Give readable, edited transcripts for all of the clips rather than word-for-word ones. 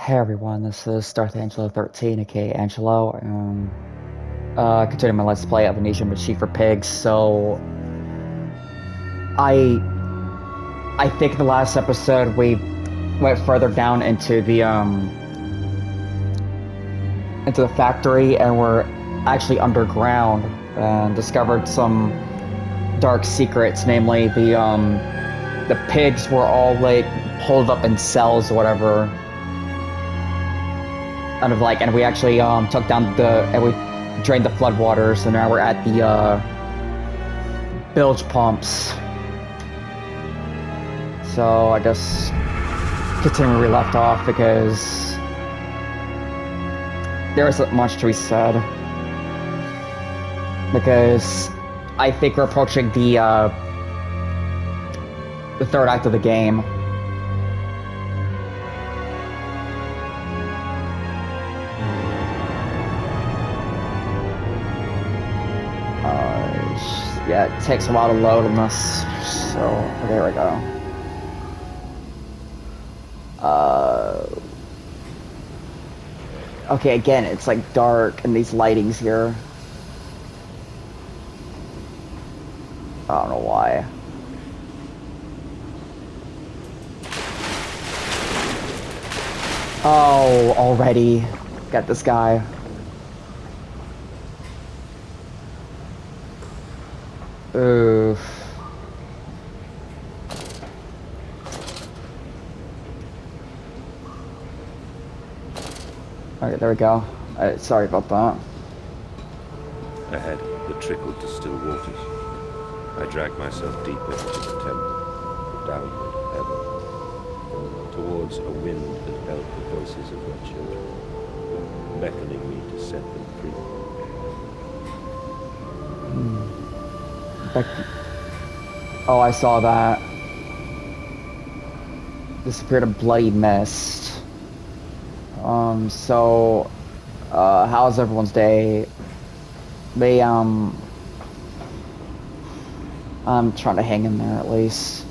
Hey everyone, this is Darth Angelo 13, aka Angelo. Continuing my Let's Play of Amnesia Machine for Pigs. So, I I think in the last episode we went further down into the factory, and we're actually underground and discovered some dark secrets. Namely, the pigs were all like holed up in cells or whatever. And we actually took down and we drained the floodwaters, so now we're at the bilge pumps. So I guess continue where we left off, because there isn't much to be said. Because I think we're approaching the third act of the game. Yeah, it takes a while to load on this, so okay, here we go. Okay, again, it's like dark and these lightings here. I don't know why. Oh, already got this guy. Oof. Okay, there we go. Sorry about that. Ahead, the trickle to still waters. I dragged myself deeper into the temple, downward ever, towards a wind that held the voices of my children, beckoning me to set them free. Oh, I saw that. Disappeared a bloody mist. How's everyone's day? I'm trying to hang in there at least.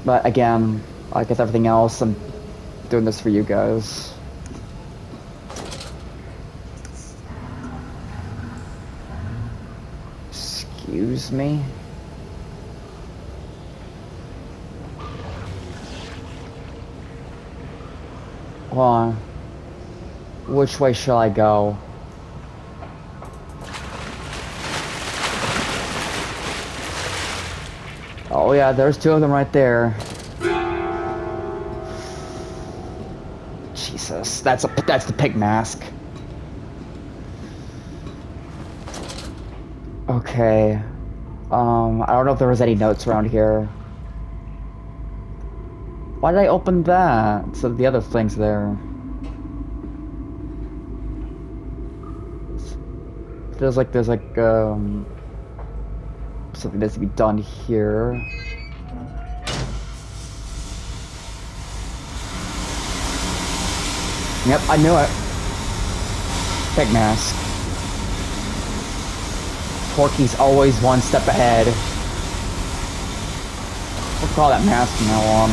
But again, like with everything else, I'm doing this for you guys. Excuse me? Hold on. Which way shall I go? Oh yeah, there's two of them right there. Jesus, that's the pig mask. Okay. I don't know if there was any notes around here. Why did I open that? So the other thing's there. Feels like there's like something needs to be done here. Yep, I knew it. Pig mask. Porky's always one step ahead. We'll call that mask from now on.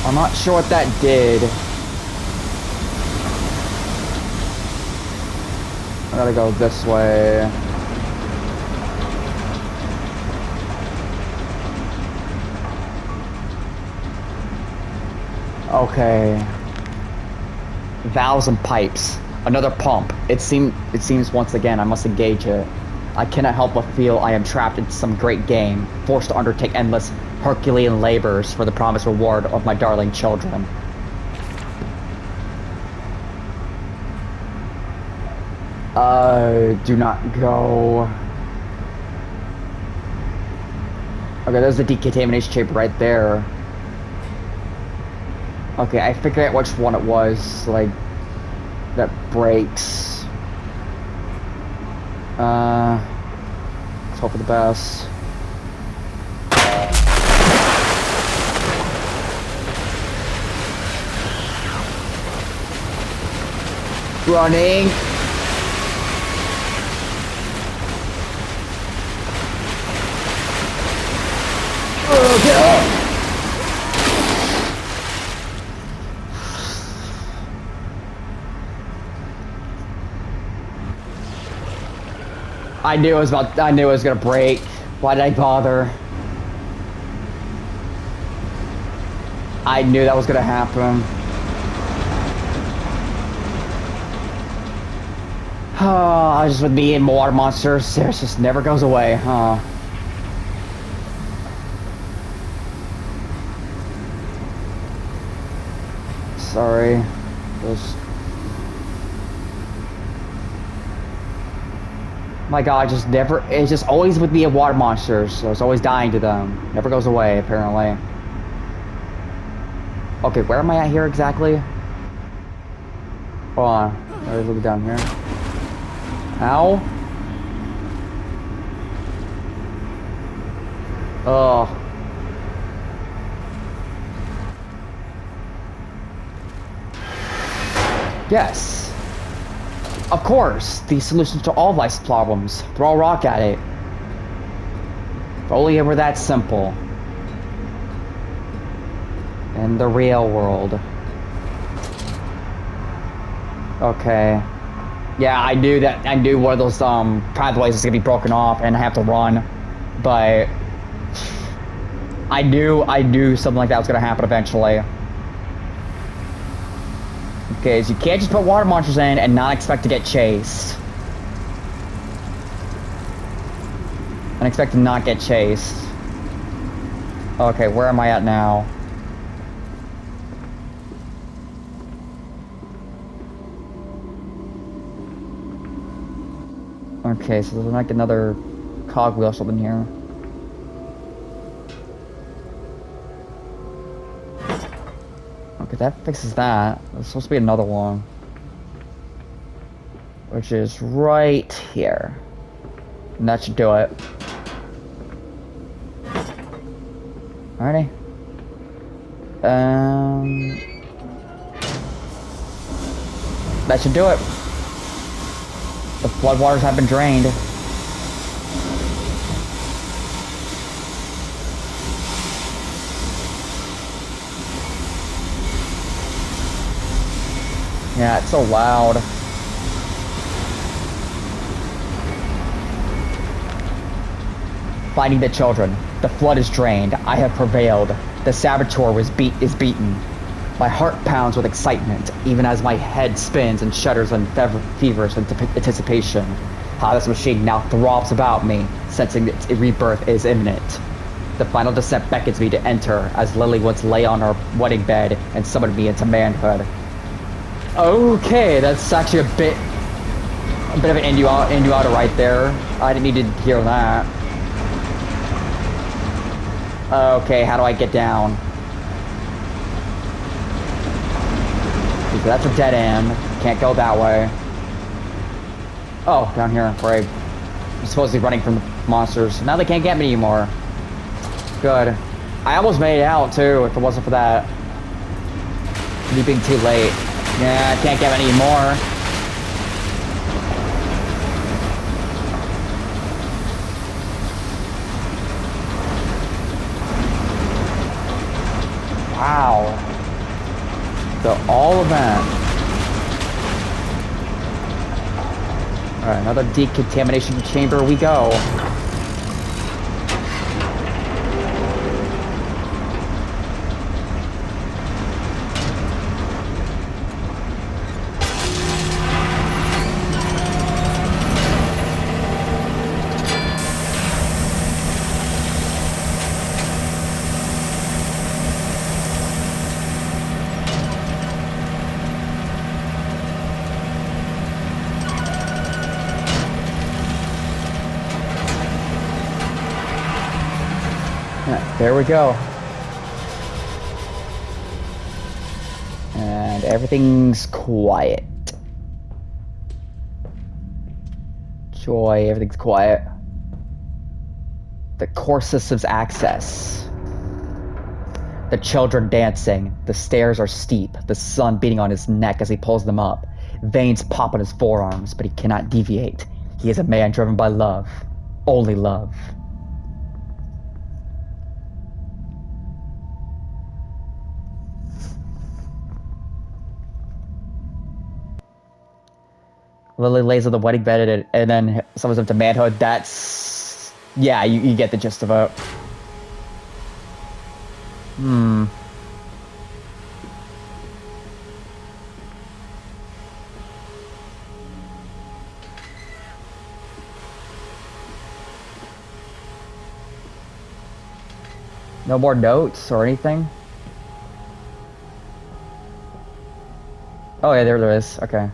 I'm not sure what that did. I gotta go this way. Okay. Valves and pipes. Another pump. It seems once again I must engage it. I cannot help but feel I am trapped in some great game, forced to undertake endless Herculean labors for the promised reward of my darling children. Do not go. Okay, there's the decontamination chamber right there. Okay, I figured out which one it was, like, that breaks. Let's hope for the best. Running. Get up! I knew it was gonna break. Why did I bother? I knew that was gonna happen. Oh, just with me and water monsters, it just never goes away, huh? Sorry. My god, it's just always with me and water monsters, so it's always dying to them. Never goes away, apparently. Okay, where am I at here exactly? Hold on. There's a little bit down here. Ow. Oh. Yes. Of course, the solution to all life's problems. Throw a rock at it. If only it were that simple. In the real world. Okay. Yeah, I knew one of those pathways is gonna be broken off and I have to run. But I knew something like that was gonna happen eventually. Okay, so you can't just put water monsters in and not expect to get chased. And expect to not get chased. Okay, where am I at now? Okay, so there's like another cogwheel or something here. Okay, that fixes that. There's supposed to be another one. Which is right here. And that should do it. Alrighty. That should do it. The floodwaters have been drained. Yeah, it's so loud. Finding the children. The flood is drained. I have prevailed. The saboteur is beaten. My heart pounds with excitement, even as my head spins and shudders in feverish anticipation. How this machine now throbs about me, sensing its rebirth is imminent. The final descent beckons me to enter, as Lily once lay on her wedding bed and summoned me into manhood. Okay, that's actually a bit of an innuendo right there. I didn't need to hear that. Okay, how do I get down? Okay, that's a dead end. Can't go that way. Oh, down here, where I'm supposed to be running from the monsters. Now they can't get me anymore. Good. I almost made it out, too, if it wasn't for that. Me being too late. Yeah, I can't get any more. Wow. So all of that. Alright, another decontamination chamber we go. There we go. And everything's quiet. Joy, everything's quiet. The core system's access. The children dancing. The stairs are steep. The sun beating on his neck as he pulls them up. Veins pop on his forearms, but he cannot deviate. He is a man driven by love. Only love. Lily lays on the wedding bed and then summons him to manhood. That's... Yeah, you get the gist of it. Hmm. No more notes or anything? Oh yeah, there is. Okay.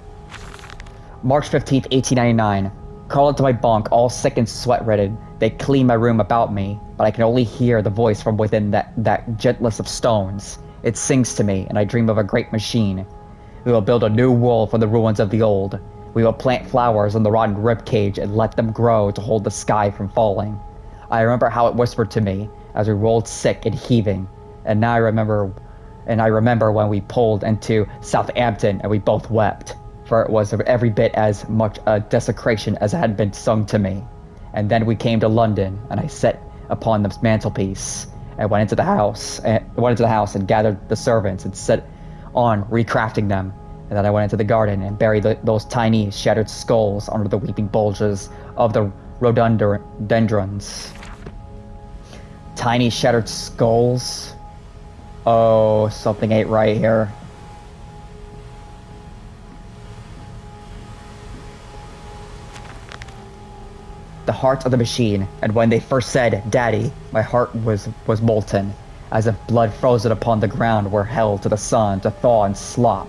March 15th, 1899. Crawled into my bunk, all sick and sweat-ridden. They clean my room about me, but I can only hear the voice from within that gentlest of stones. It sings to me, and I dream of a great machine. We will build a new world from the ruins of the old. We will plant flowers in the rotten ribcage and let them grow to hold the sky from falling. I remember how it whispered to me as we rolled sick and heaving, and now I remember when we pulled into Southampton and we both wept, for it was every bit as much a desecration as it had been sung to me. And then we came to London, and I sat upon the mantelpiece, and went into the house and gathered the servants and set on recrafting them. And then I went into the garden and buried those tiny shattered skulls under the weeping bulges of the rhododendrons. Tiny shattered skulls? Oh, something ain't right here. The heart of the machine, and when they first said, "Daddy," my heart was molten, as if blood frozen upon the ground were held to the sun to thaw and slop.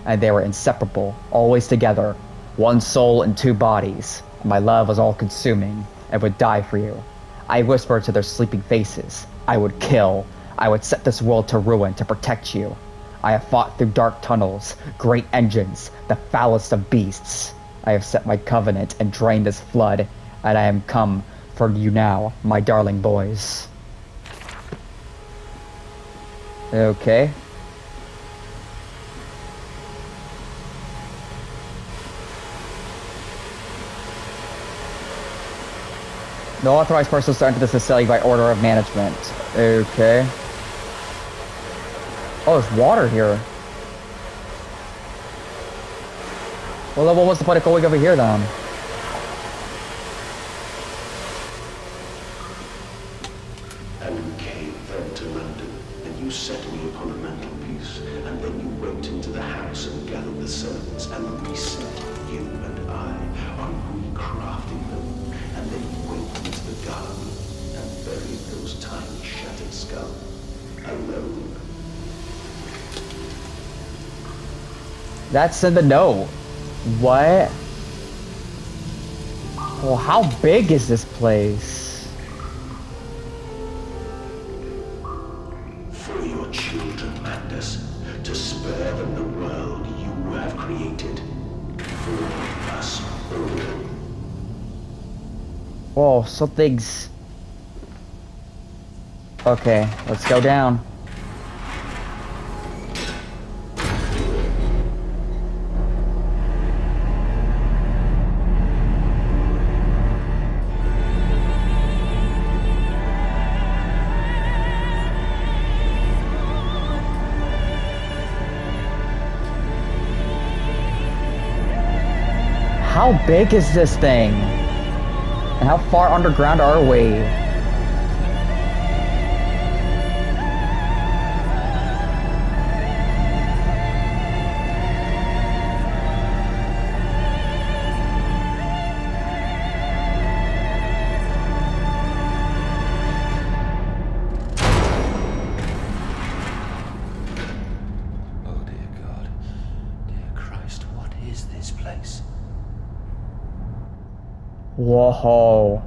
And they were inseparable, always together, one soul in two bodies, and my love was all-consuming, and would die for you. I whispered to their sleeping faces, I would kill, I would set this world to ruin to protect you. I have fought through dark tunnels, great engines, the foulest of beasts. I have set my covenant and drained this flood, and I am come for you now, my darling boys. Okay. No authorized persons to enter this facility by order of management. Okay. Oh, there's water here. Well, then what was the point of going over here, then? And you came then to London, and you set me upon a mantelpiece, and then you went into the house and gathered the servants, and we set, you and I, on recrafting them, and then you went into the garden and buried those tiny shattered skulls, alone. That's in the note. What? Well, how big is this place? For your children, Mandus, to spare them the world you have created. For us all. Whoa, something's... Okay, let's go down. How big is this thing? And how far underground are we? Oh dear God, dear Christ, what is this place? Whoa.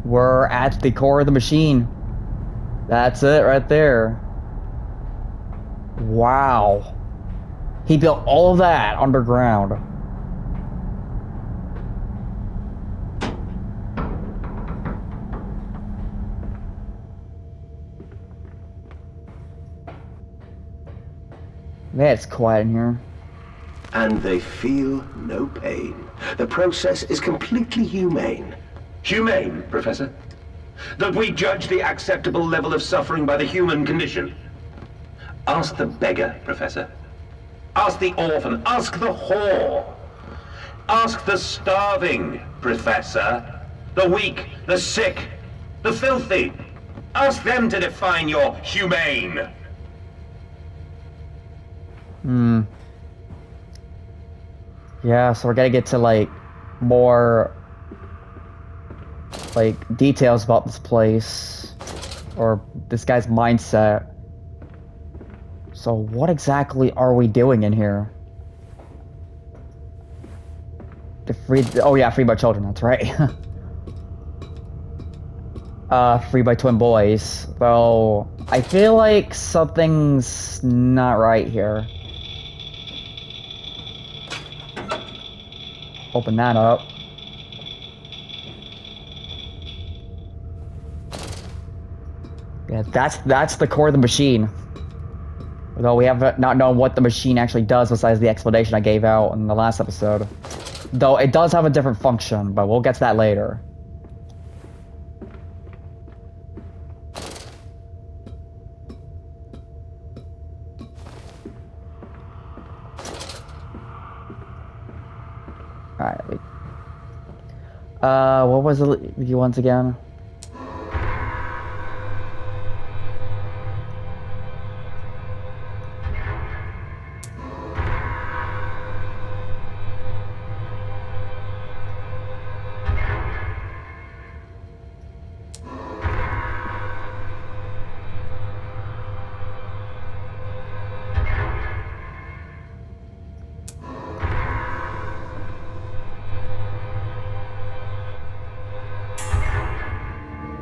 We're at the core of the machine. That's it right there. Wow. He built all of that underground. Man, it's quiet in here. And they feel no pain. The process is completely humane. Humane, Professor? That we judge the acceptable level of suffering by the human condition? Ask the beggar, Professor. Ask the orphan. Ask the whore. Ask the starving, Professor. The weak, the sick, the filthy. Ask them to define your humane. Yeah, so we're gonna get to, like, more, like, details about this place. Or this guy's mindset. So what exactly are we doing in here? Oh yeah, free by children, that's right. Free by twin boys. Well, I feel like something's not right here. Open that up. Yeah, that's the core of the machine. Although we have not known what the machine actually does besides the explanation I gave out in the last episode. Though it does have a different function, but we'll get to that later. Alright. What was it once again?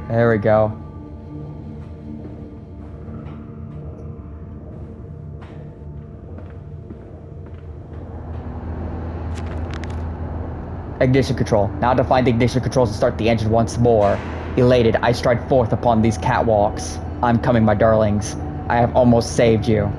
There we go. Ignition control. Now to find the ignition controls and start the engine once more. Elated, I stride forth upon these catwalks. I'm coming, my darlings. I have almost saved you.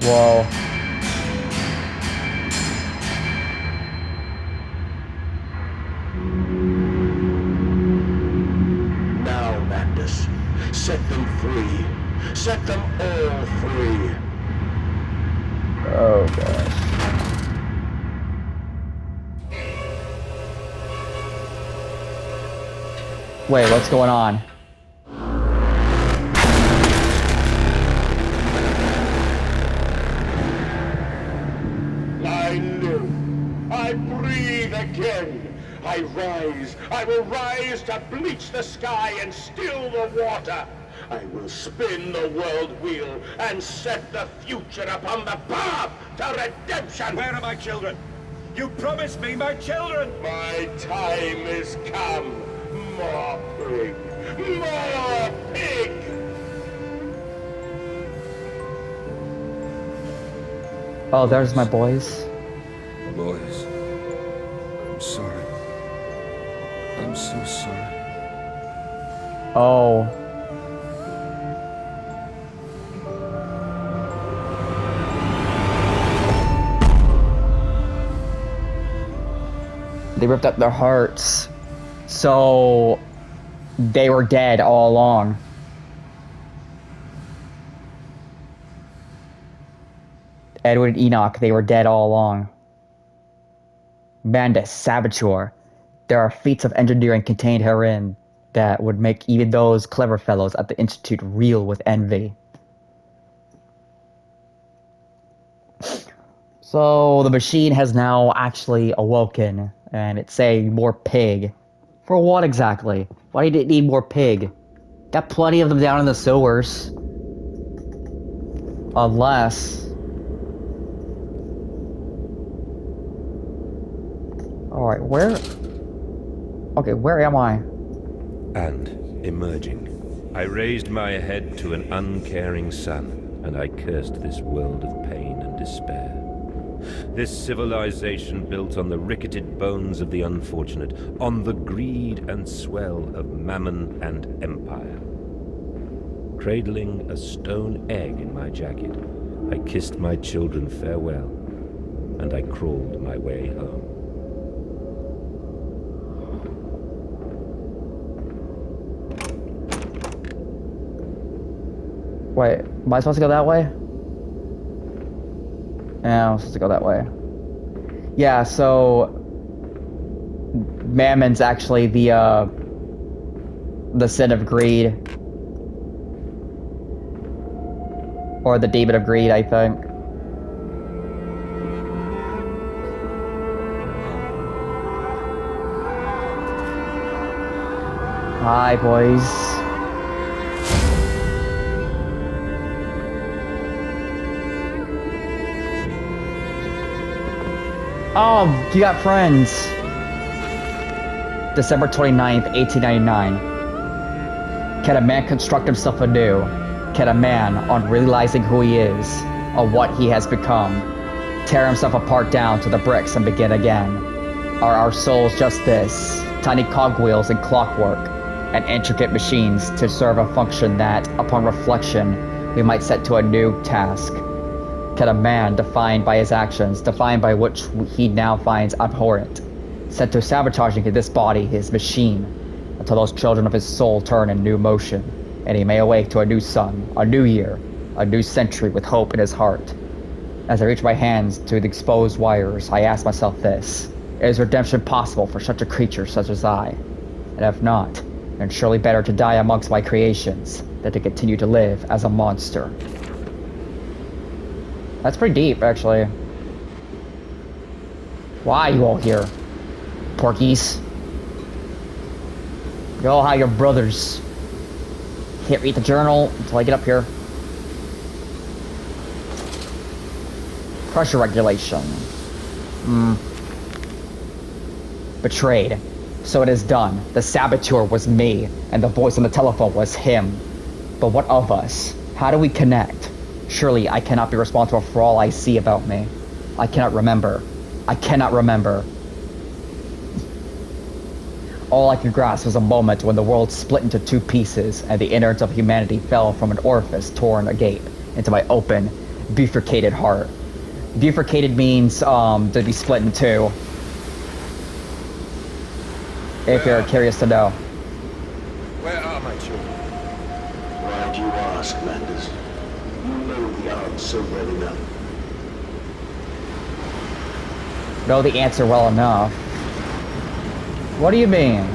Whoa. Now, Mandus, set them free. Set them all free. Oh gosh. Wait, what's going on? I live. I breathe again. I rise. I will rise to bleach the sky and still the water. I will spin the world wheel and set the future upon the path to redemption. Where are my children? You promised me my children! My time is come. More pig. More pig. Oh, there's my boys. Boys, I'm sorry. I'm so sorry. Oh. They ripped up their hearts. So they were dead all along. Edward and Enoch, they were dead all along. Mandus, Saboteur. There are feats of engineering contained herein that would make even those clever fellows at the Institute reel with envy. So the machine has now actually awoken, and it's saying more pig. For what exactly? Why did it need more pig? Got plenty of them down in the sewers. Unless... Alright, where... Okay, where am I? And emerging I raised my head to an uncaring sun, and I cursed this world of pain and despair. This civilization built on the ricketed bones of the unfortunate, on the greed and swell of mammon and empire. Cradling a stone egg in my jacket, I kissed my children farewell, and I crawled my way home. Wait, am I supposed to go that way? Yeah, I'm supposed to go that way. Yeah, so Mammon's actually the sin of greed. Or the demon of greed, I think. Hi, boys. Oh, you got friends. December 29th, 1899. Can a man construct himself anew? Can a man, on realizing who he is, or what he has become, tear himself apart down to the bricks and begin again? Are our souls just this, tiny cogwheels in clockwork, and intricate machines to serve a function that, upon reflection, we might set to a new task? Can a man, defined by his actions, defined by which he now finds abhorrent, set to sabotaging this body, his machine, until those children of his soul turn in new motion, and he may awake to a new sun, a new year, a new century with hope in his heart? As I reach my hands to the exposed wires, I ask myself this: is redemption possible for such a creature such as I? And if not, then surely better to die amongst my creations than to continue to live as a monster. That's pretty deep, actually. Why are you all here, porkies? You all have your brothers. Can't read the journal until I get up here. Pressure regulation. Betrayed. So it is done. The saboteur was me, and the voice on the telephone was him. But what of us? How do we connect? Surely I cannot be responsible for all I see about me. I cannot remember. I cannot remember. All I could grasp was a moment when the world split into two pieces and the innards of humanity fell from an orifice torn agape into my open, bifurcated heart. Bifurcated means to be split in two. If you're curious to know. Where are my children? Why do you ask, Mandus? You know the answer well enough. Know the answer well enough. What do you mean?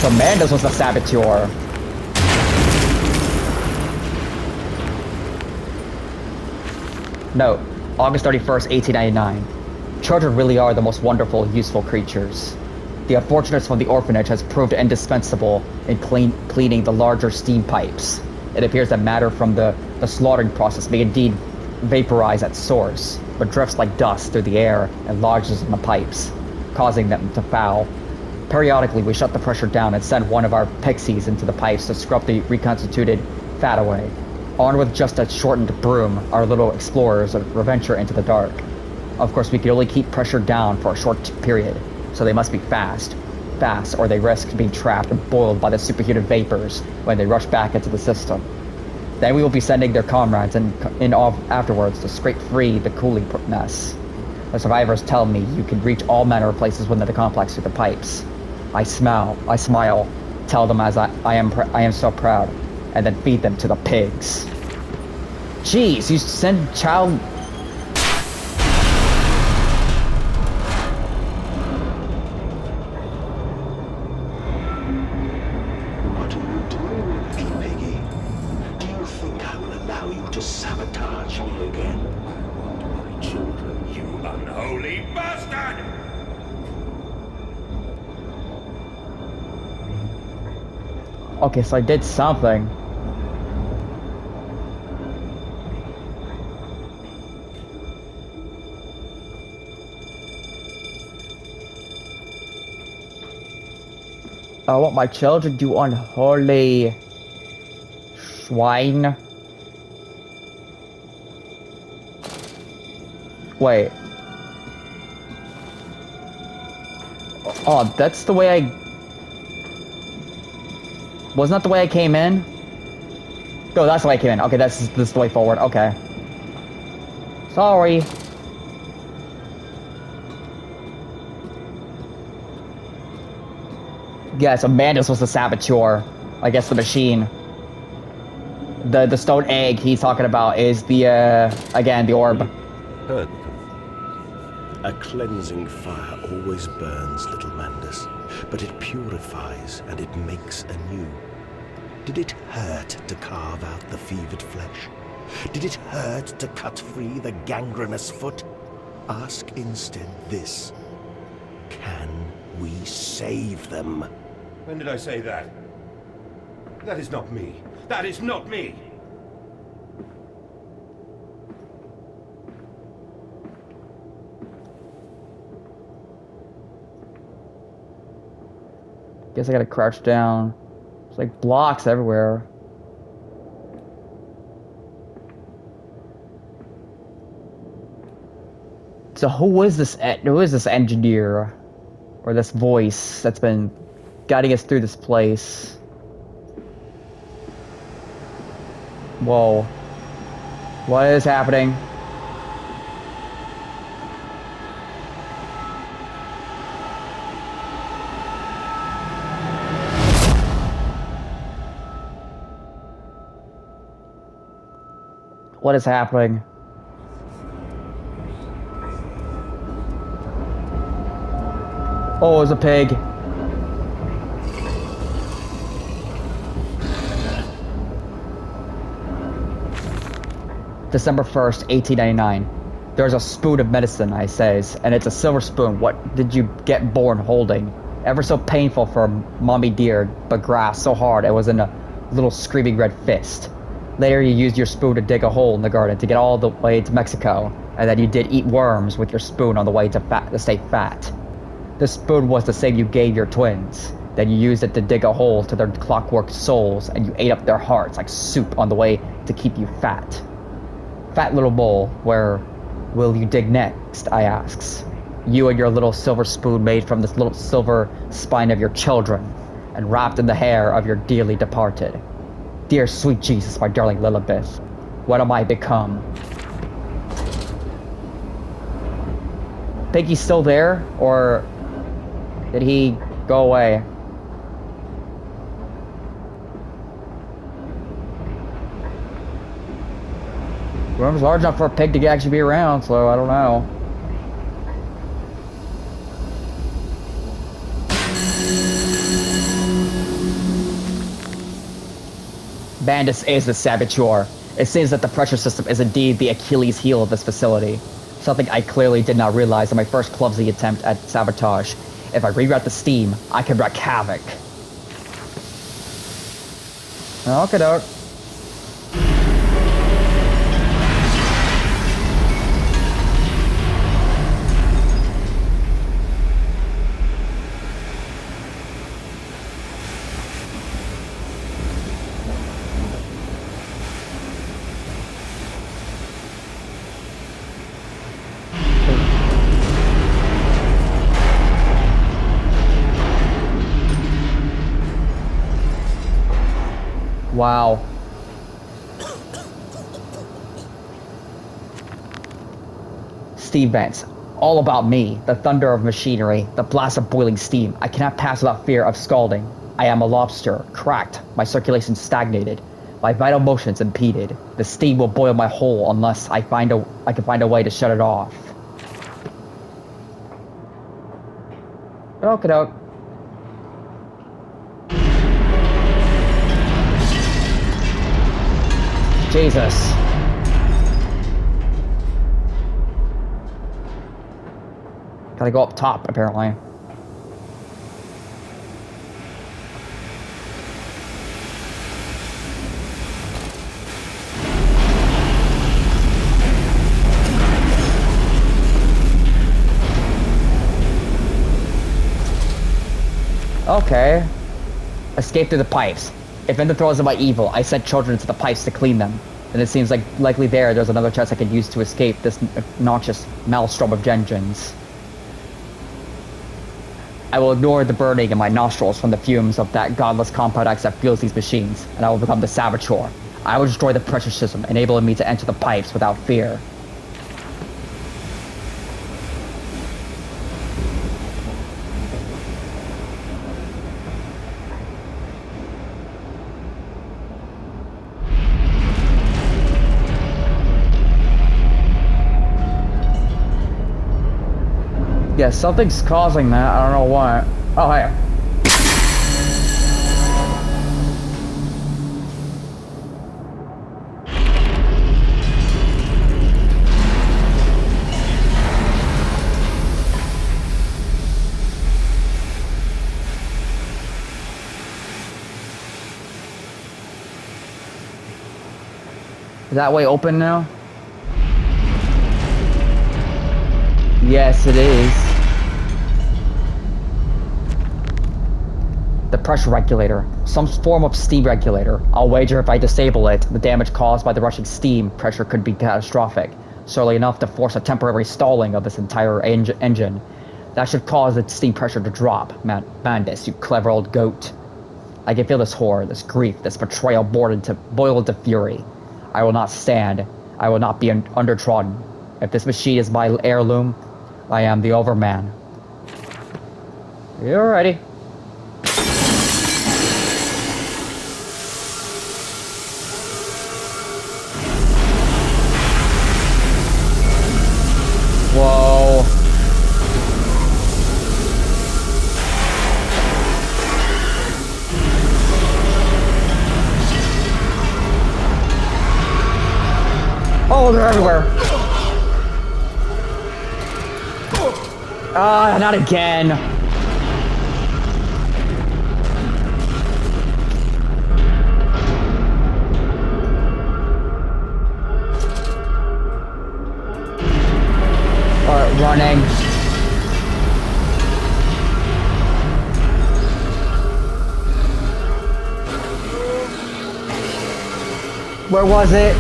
So Mandus was the saboteur. Note, August 31st, 1899. Children really are the most wonderful, useful creatures. The unfortunates from the orphanage has proved indispensable in cleaning the larger steam pipes. It appears that matter from the slaughtering process may indeed vaporize at source, but drifts like dust through the air and lodges in the pipes, causing them to foul. Periodically, we shut the pressure down and send one of our pixies into the pipes to scrub the reconstituted fat away. Armed with just a shortened broom, our little explorers venture into the dark. Of course, we can only keep pressure down for a short period, so they must be fast, or they risk being trapped and boiled by the superheated vapors when they rush back into the system. Then we will be sending their comrades in off afterwards to scrape free the cooling mess. The survivors tell me you can reach all manner of places within the complex through the pipes. I smile, tell them as I am so proud, and then feed them to the pigs. Jeez, you send child... What are you doing, little piggy? Do you think I will allow you to sabotage me again? My children, you unholy bastard! Okay, so I did something. What my children do, unholy swine. Wait. Oh, that's the way I... Wasn't that the way I came in? No, that's the way I came in. Okay, this is the way forward. Okay. Sorry. Yes, Mandus was the saboteur. I guess the machine. The stone egg he's talking about is the, again, the orb. Heard them. A cleansing fire always burns, little Mandus, but it purifies and it makes anew. Did it hurt to carve out the fevered flesh? Did it hurt to cut free the gangrenous foot? Ask instead this. Can we save them? When did I say that? That is not me. That is not me! Guess I gotta crouch down. There's like blocks everywhere. So who is this engineer? Or this voice that's been guiding us through this place? Whoa. What is happening? What is happening? Oh, it's a pig. December 1st, 1899. There's a spoon of medicine, I says, and it's a silver spoon. What did you get born holding? Ever so painful for mommy dear, but grasped so hard it was in a little screaming red fist. Later you used your spoon to dig a hole in the garden to get all the way to Mexico, and then you did eat worms with your spoon on the way to stay fat. This spoon was the same you gave your twins. Then you used it to dig a hole to their clockwork souls, and you ate up their hearts like soup on the way to keep you fat. Fat little bowl, where will you dig next, I asks. You and your little silver spoon made from this little silver spine of your children, and wrapped in the hair of your dearly departed. Dear sweet Jesus, my darling Lilibeth, what am I become? Think he's still there, or did he go away? Room's large enough for a pig to actually be around, so I don't know. Mandus is the saboteur. It seems that the pressure system is indeed the Achilles heel of this facility. Something I clearly did not realize in my first clumsy attempt at sabotage. If I reroute the steam, I can wreak havoc. Okay, doke. Wow. Steam vents. All about me. The thunder of machinery. The blast of boiling steam. I cannot pass without fear of scalding. I am a lobster. Cracked. My circulation stagnated. My vital motions impeded. The steam will boil my hole unless I can find a way to shut it off. Okie doke. Jesus. Gotta go up top, apparently. Okay. Escape through the pipes. If in the throes of my evil, I sent children into the pipes to clean them, then it seems like likely there's another chance I could use to escape this noxious maelstrom of engines. I will ignore the burning in my nostrils from the fumes of that godless Compound X that fuels these machines, and I will become the saboteur. I will destroy the pressure system, enabling me to enter the pipes without fear. Yeah, something's causing that. I don't know what. Oh, hey. Is that way open now? Yes, it is. The pressure regulator. Some form of steam regulator. I'll wager if I disable it, the damage caused by the rushing steam pressure could be catastrophic. Surely enough to force a temporary stalling of this entire engine. That should cause the steam pressure to drop. Mandus, you clever old goat. I can feel this horror, this grief, this betrayal boiled into fury. I will not stand. I will not be undertrodden. If this machine is my heirloom, I am the Overman. You're ready. Whoa. Oh, they're everywhere. Ah, not again. Alright, running. Where was it?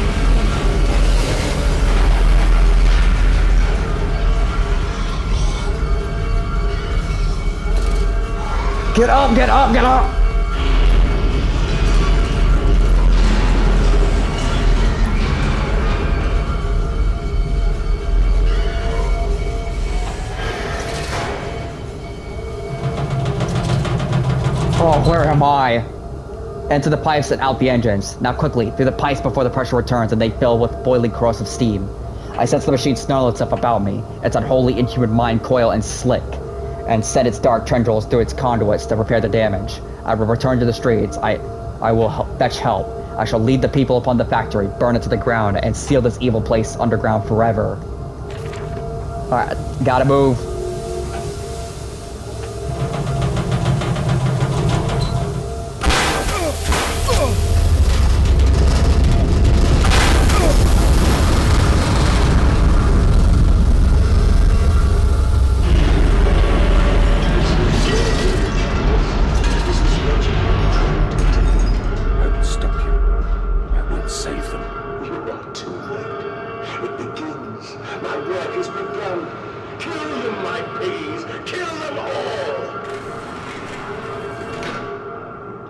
Get up, get up, get up! Oh, where am I? Enter the pipes and out the engines. Now quickly, through the pipes before the pressure returns and they fill with boiling corrosive steam. I sense the machine snarl itself about me, its unholy inhuman mind coil and slick, and send its dark tendrils through its conduits to repair the damage. I will return to the streets. I will fetch help. I shall lead the people upon the factory, burn it to the ground, and seal this evil place underground forever. Alright, gotta move.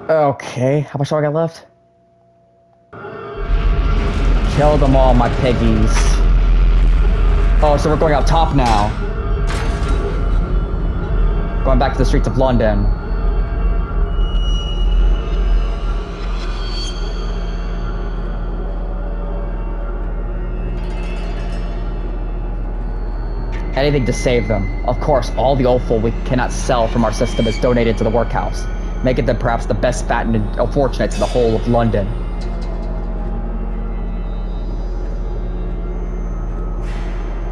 Okay, how much do I got left? Kill them all, my piggies. Oh, so we're going out top now. Going back to the streets of London. Anything to save them. Of course, all the offal we cannot sell from our system is donated to the workhouse, making them perhaps the best fattened unfortunates in the whole of London.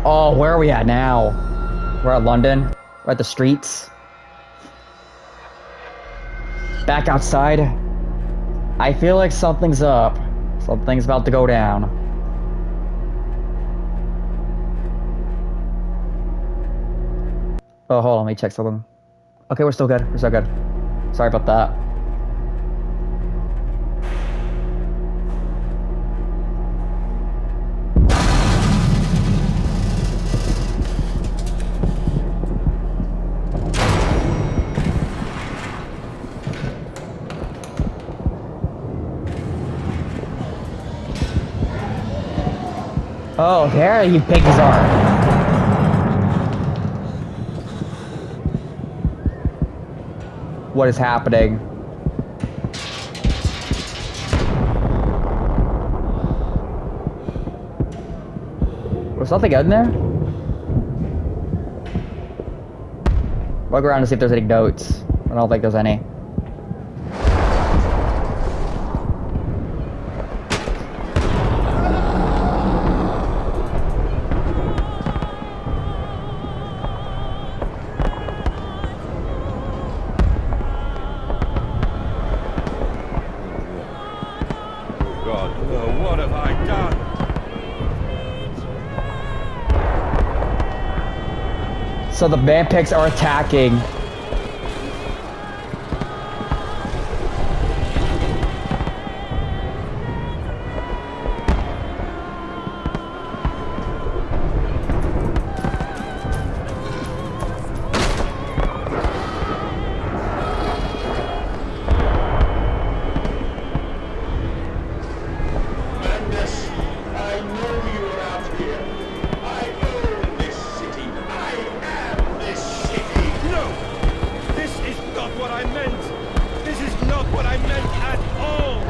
Oh, where are we at now? We're at London. We're at the streets. Back outside. I feel like something's up. Something's about to go down. Oh, hold on, let me check something. Okay, we're still good. We're still good. Sorry about that. Oh, there you pigs are. What is happening? Was something in there? Look around to see if there's any notes. I don't think there's any. God, no, what have I done? So the man pigs are attacking. Mandus, I know you're out here. I own this city. I am this city. No! This is not what I meant! This is not what I meant at all!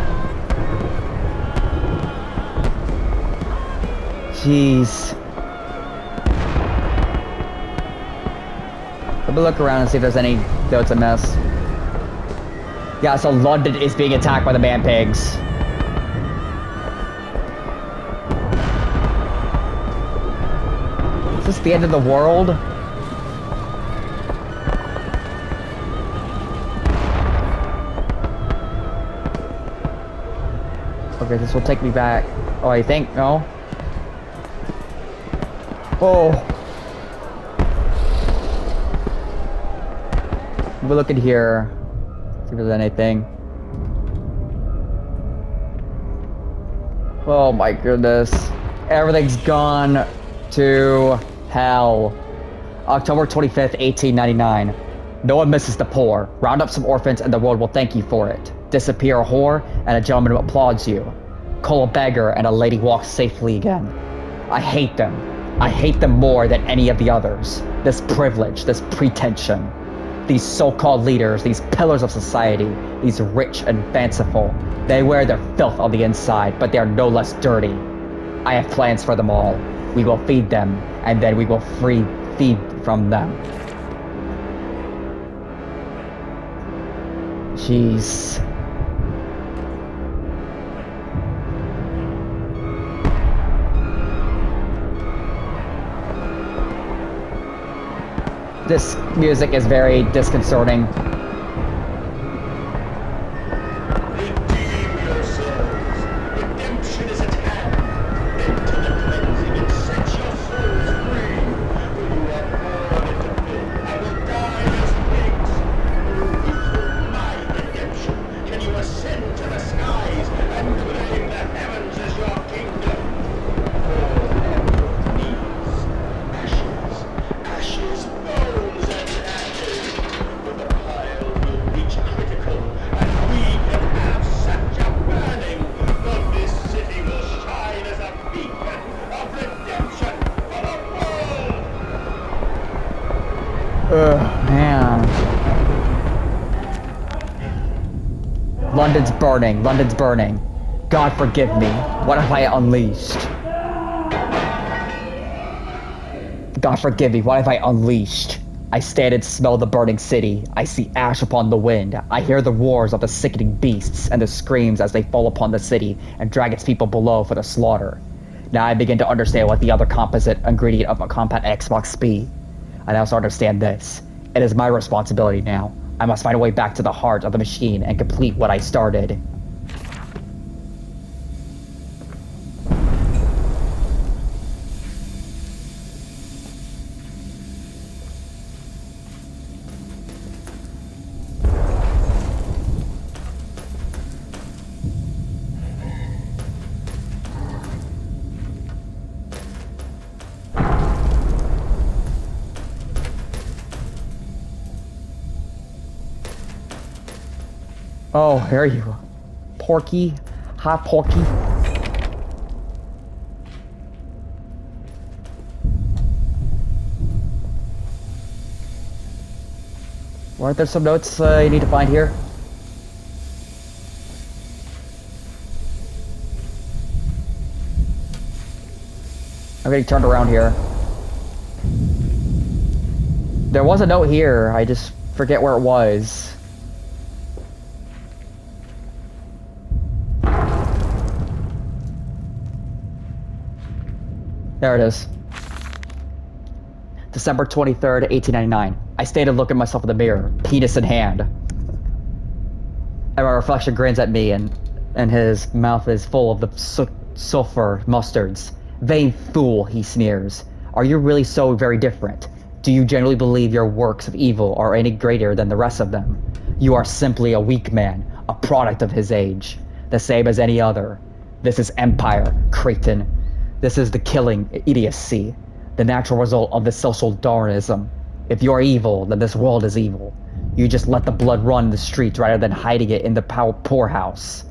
Jeez. Let me look around and see if there's any notes I missed. Yeah, so London is being attacked by the man pigs. Is this the end of the world? Okay, this will take me back. Oh, I think, no? Oh. We're looking here. See if there's anything. Oh my goodness. Everything's gone to hell. October 25th, 1899. No one misses the poor. Round up some orphans and the world will thank you for it. Disappear a whore and a gentleman applauds you. Call a beggar and a lady walks safely again. I hate them. I hate them more than any of the others. This privilege, this pretension. These so-called leaders, these pillars of society, these rich and fanciful. They wear their filth on the inside, but they are no less dirty. I have plans for them all. We will feed them, and then we will feed from them. Jeez. This music is very disconcerting. Redeem yourselves. Redemption is at hand. Enter the cleansing and set your souls free. For you are born into filth and will die as pigs. Only through my redemption can you ascend to the skies and claim the heavens as your kingdom. Fall on your knees. Ashes, ashes, bones and ashes. When the pile will reach critical, and we can have such a burning, that this city will shine as a beacon of redemption for the world! Ugh, man. London's burning. London's burning. God forgive me. What have I unleashed? God forgive me. What have I unleashed? I stand and smell the burning city. I see ash upon the wind. I hear the roars of the sickening beasts and the screams as they fall upon the city and drag its people below for the slaughter. Now I begin to understand what the other composite ingredient of a compact Xbox be. I also understand this. It is my responsibility now. I must find a way back to the heart of the machine and complete what I started. Oh, here you are. Porky. Hi, Porky. Weren't there some notes you need to find here? I'm getting turned around here. There was a note here, I just forget where it was. There it is. December 23rd, 1899. I stayed and looked at myself in the mirror, penis in hand. And my reflection grins at me, and his mouth is full of the sulfur mustards. Vain fool, he sneers. Are you really so very different? Do you genuinely believe your works of evil are any greater than the rest of them? You are simply a weak man, a product of his age, the same as any other. This is empire, Cretan. This is the killing idiocy, the natural result of this social Darwinism. If you are evil, then this world is evil. You just let the blood run in the streets rather than hiding it in the poorhouse.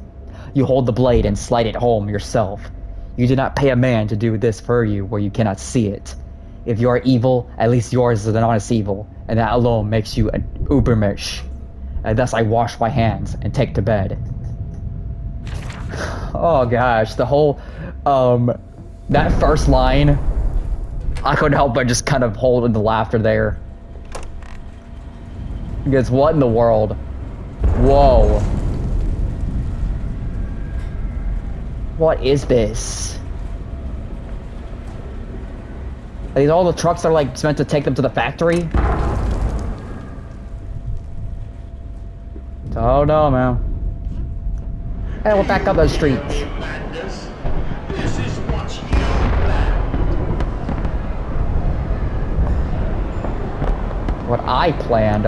You hold the blade and slide it home yourself. You do not pay a man to do this for you where you cannot see it. If you are evil, at least yours is an honest evil, and that alone makes you an Ubermensch. And thus I wash my hands and take to bed. Oh gosh, the whole, that first line, I couldn't help but just kind of hold in the laughter there. Because what in the world? Whoa. What is this? Are these all the trucks that are like meant to take them to the factory? Oh no, man. Hey, we're back up those streets. Madness. This is what you planned. What I planned.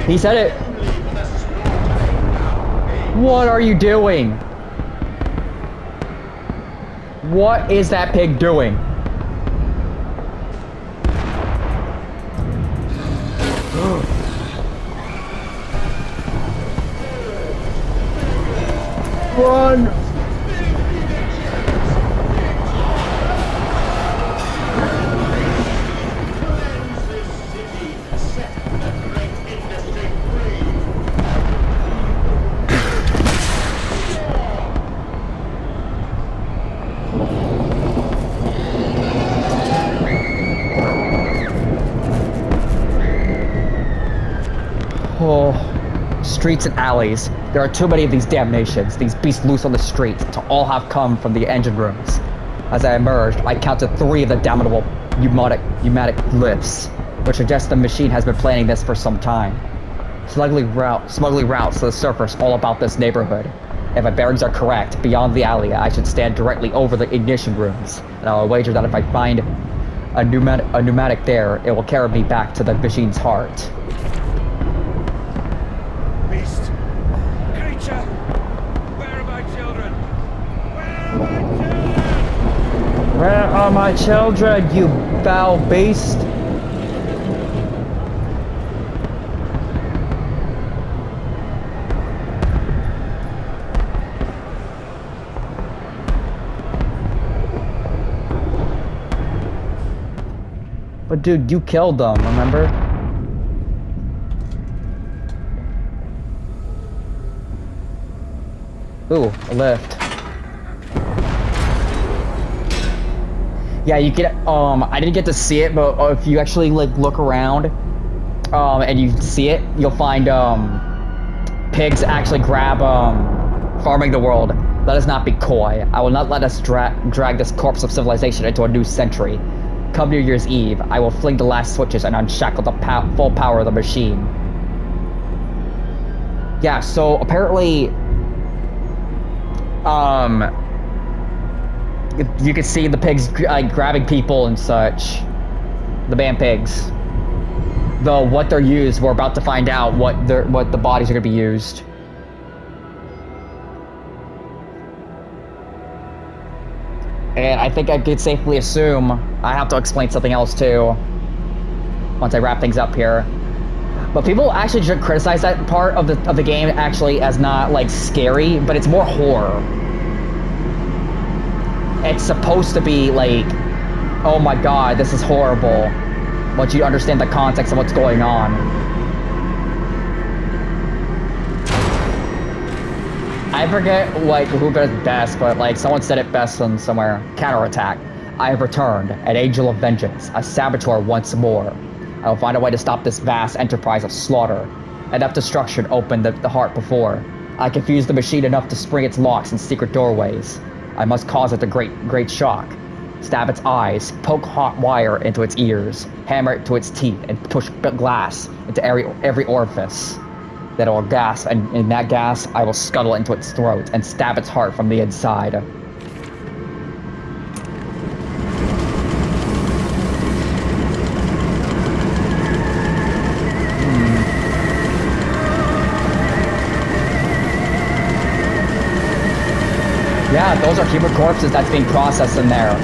He said it. What are you doing? What is that pig doing? Run! Oh, streets and alleys. There are too many of these damnations, these beasts loose on the street, to all have come from the engine rooms. As I emerged, I counted 3 of the damnable pneumatic lifts, which suggests the machine has been planning this for some time. Smugly routes to the surface all about this neighborhood. If my bearings are correct, beyond the alley, I should stand directly over the ignition rooms, and I will wager that if I find a pneumatic there, it will carry me back to the machine's heart. Where are my children, you foul beast? But dude, you killed them, remember? Ooh, a lift. Yeah, you get, I didn't get to see it, but if you actually, like, look around, and you see it, you'll find, pigs actually grab, farming the world. Let us not be coy. I will not let us drag this corpse of civilization into a new century. Come New Year's Eve, I will fling the last switches and unshackle the full power of the machine. Yeah, so apparently, you can see the pigs grabbing people and such. The band pigs. Though what they're used, we're about to find out what the bodies are gonna be used. And I think I could safely assume I have to explain something else too once I wrap things up here. But people actually should criticize that part of the game actually as not like scary, but it's more horror. It's supposed to be like, oh my god, this is horrible. Once you understand the context of what's going on. I forget like who does best, but like someone said it best from somewhere. Counterattack. I have returned, an angel of vengeance, a saboteur once more. I will find a way to stop this vast enterprise of slaughter. Enough destruction opened the heart before. I confused the machine enough to spring its locks and secret doorways. I must cause it a great shock. Stab its eyes, poke hot wire into its ears, hammer it to its teeth, and push glass into every orifice. Then it will gasp, and in that gas, I will scuttle into its throat and stab its heart from the inside. Yeah, those are human corpses that's being processed in there.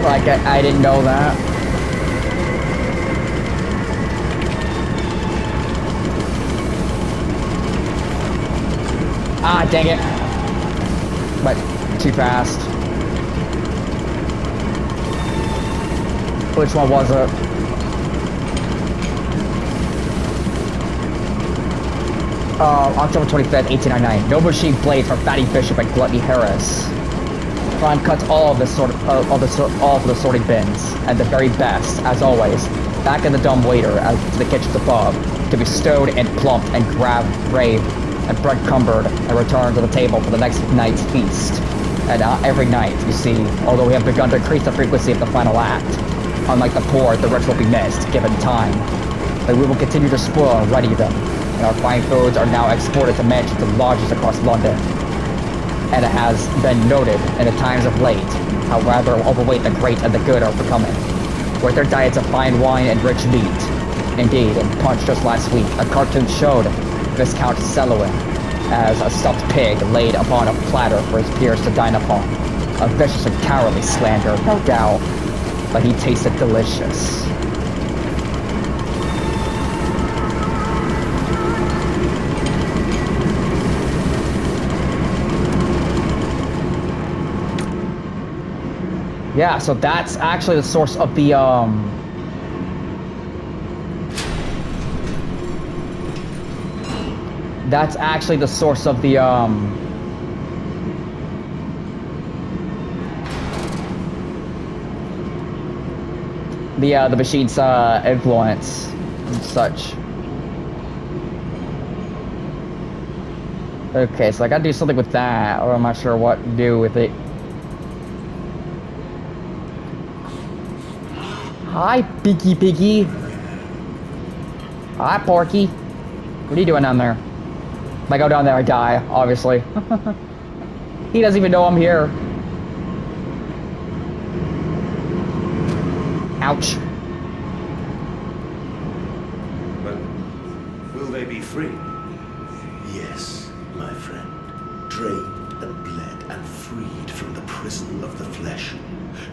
Like, I didn't know that. Ah, dang it. But, too fast. Which one was it? October 25th, 1899. No machine blade from Fatty Bishop and Gluttony Harris. Prime cuts all of the sorting bins, and the very best, as always, back in the dumb waiter as to the kitchens above, to be stowed and plumped and graved and bread-cumbered and returned to the table for the next night's feast. And every night, you see, although we have begun to increase the frequency of the final act, unlike the poor, the rich will be missed, given time. But we will continue to spoil and ready them, and our fine foods are now exported to mansions and lodges across London. And it has been noted in the times of late how rather overweight the great and the good are becoming, with their diets of fine wine and rich meat. Indeed, in Punch just last week, a cartoon showed Viscount Selwyn as a stuffed pig laid upon a platter for his peers to dine upon. A vicious and cowardly slander, no doubt, but he tasted delicious. Yeah, so that's actually the source of the, that's actually the source of the, the machine's, influence and such. Okay, so I gotta do something with that, or I'm not sure what to do with it. Hi, Piggy. Hi, Porky. What are you doing down there? If I go down there, I die, obviously. He doesn't even know I'm here. Ouch. Well, will they be free? Yes, my friend. Drained and bled and freed from the prison of the flesh.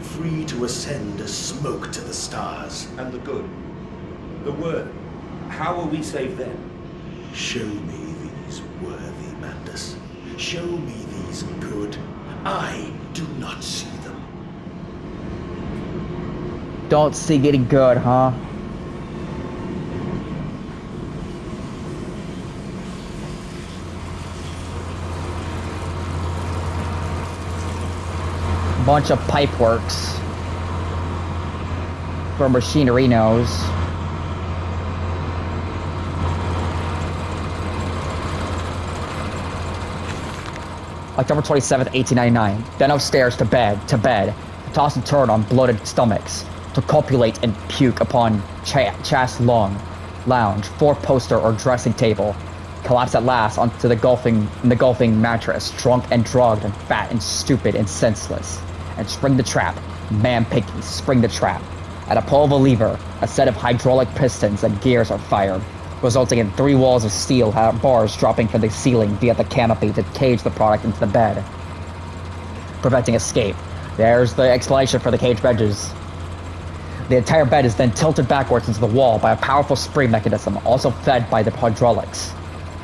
Free to ascend as smoke to the stars. And the good? The worthy? How will we save them? Show me these worthy, Mandus. Show me these good. I do not see them. Don't see getting good, huh? Bunch of pipe works for machinery knows. October 27th, 1899. Then upstairs to bed, to toss and turn on bloated stomachs, to copulate and puke upon chaste lounge, four-poster or dressing table, collapse at last onto the golfing mattress, drunk and drugged and fat and stupid and senseless. And spring the trap, man piggy, spring the trap. At a pull of a lever, a set of hydraulic pistons and gears are fired. resulting in 3 walls of steel bars dropping from the ceiling via the canopy to cage the product into the bed, preventing escape. There's the explanation for the cage benches. The entire bed is then tilted backwards into the wall by a powerful spring mechanism, also fed by the hydraulics.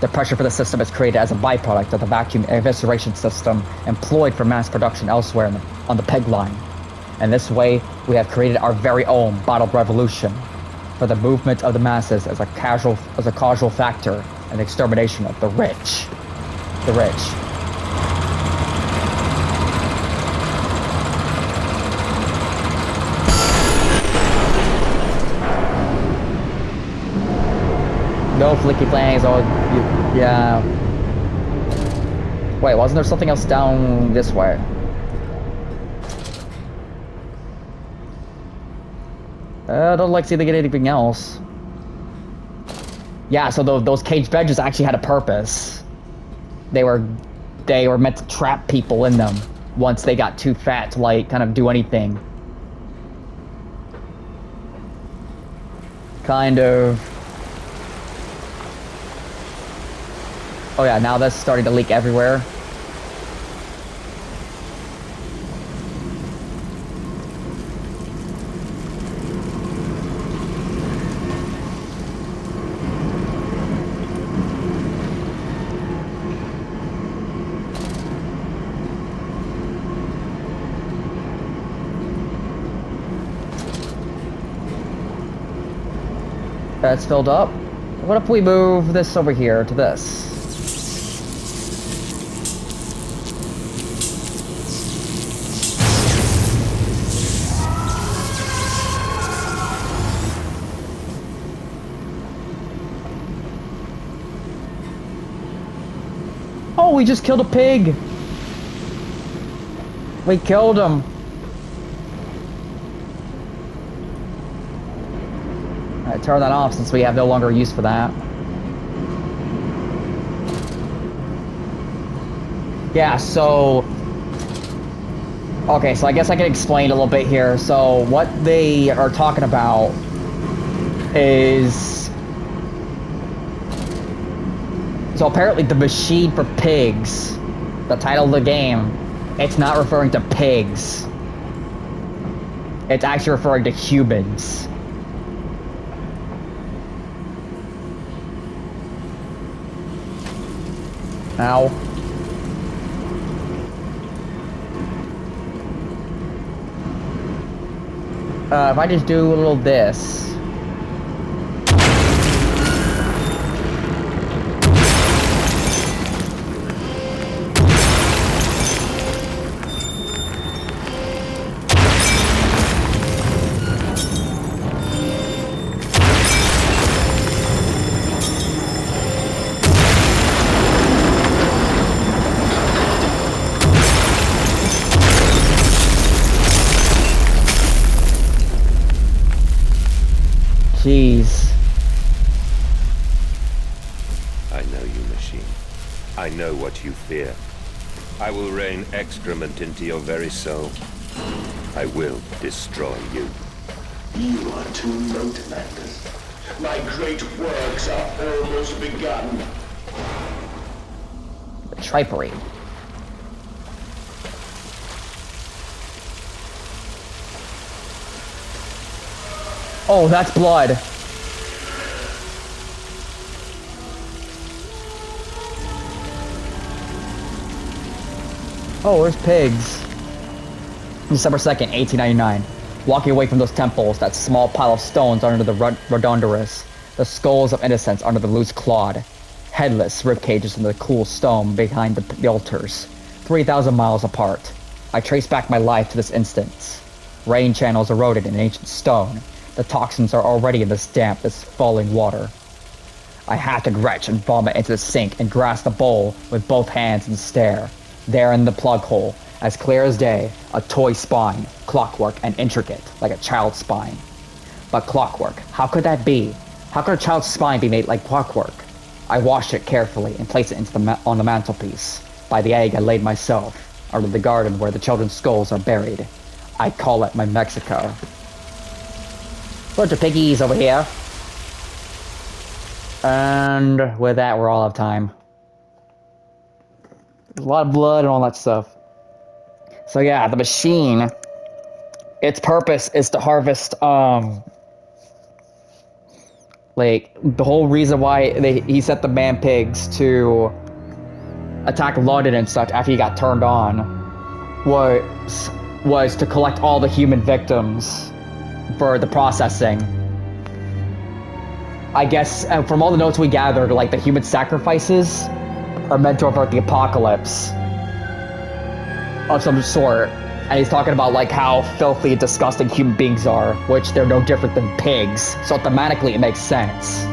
The pressure for the system is created as a byproduct of the vacuum evisceration system employed for mass production elsewhere on the peg line. And this way, we have created our very own bottled revolution for the movement of the masses as a causal factor and extermination of the rich. The rich. No flicky flangs, or yeah. Wait, wasn't there something else down this way? I don't like seeing they get anything else. Yeah, so those cage benches actually had a purpose. They were meant to trap people in them once they got too fat to like kind of do anything. Kind of. Oh yeah, now that's starting to leak everywhere. That's filled up. What if we move this over here to this? Oh, we just killed a pig. We killed him. Alright, turn that off since we have no longer use for that. Yeah, so... Okay, so I guess I can explain a little bit here. So, what they are talking about is... So apparently the machine for pigs, the title of the game, it's not referring to pigs. It's actually referring to humans. Ow. If I just do a little this. Jeez. I know you, machine. I know what you fear. I will rain excrement into your very soul. I will destroy you. You are too late, Mandus. My great works are almost begun. The tripery. Oh, that's blood. Oh, there's pigs. December 2nd, 1899. Walking away from those temples, that small pile of stones under the rhododendrons, the skulls of innocents under the loose clod, headless rib cages in the cool stone behind the altars, 3,000 miles apart. I trace back my life to this instance. Rain channels eroded in ancient stone. The toxins are already in this damp, this falling water. I hack and retch and vomit into the sink and grasp the bowl with both hands and stare. There in the plug hole, as clear as day, a toy spine, clockwork and intricate, like a child's spine. But clockwork, how could that be? How could a child's spine be made like clockwork? I wash it carefully and place it into on the mantelpiece. By the egg I laid myself, under the garden where the children's skulls are buried. I call it my Mexico. Bunch of piggies over here. And with that, we're all out of time. There's a lot of blood and all that stuff. So yeah, the machine, its purpose is to harvest, like, the whole reason why he set the man-pigs to attack London and such after he got turned on was to collect all the human victims for the processing. I guess from all the notes we gathered, like, the human sacrifices are meant to avert the apocalypse of some sort. And he's talking about, like, how filthy and disgusting human beings are, which they're no different than pigs. So thematically, it makes sense.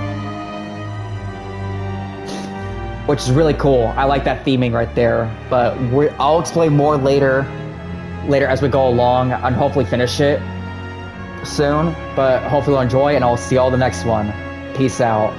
Which is really cool. I like that theming right there. But I'll explain more later as we go along, and hopefully finish it soon. But hopefully you'll enjoy, and I'll see you all the next one. Peace out.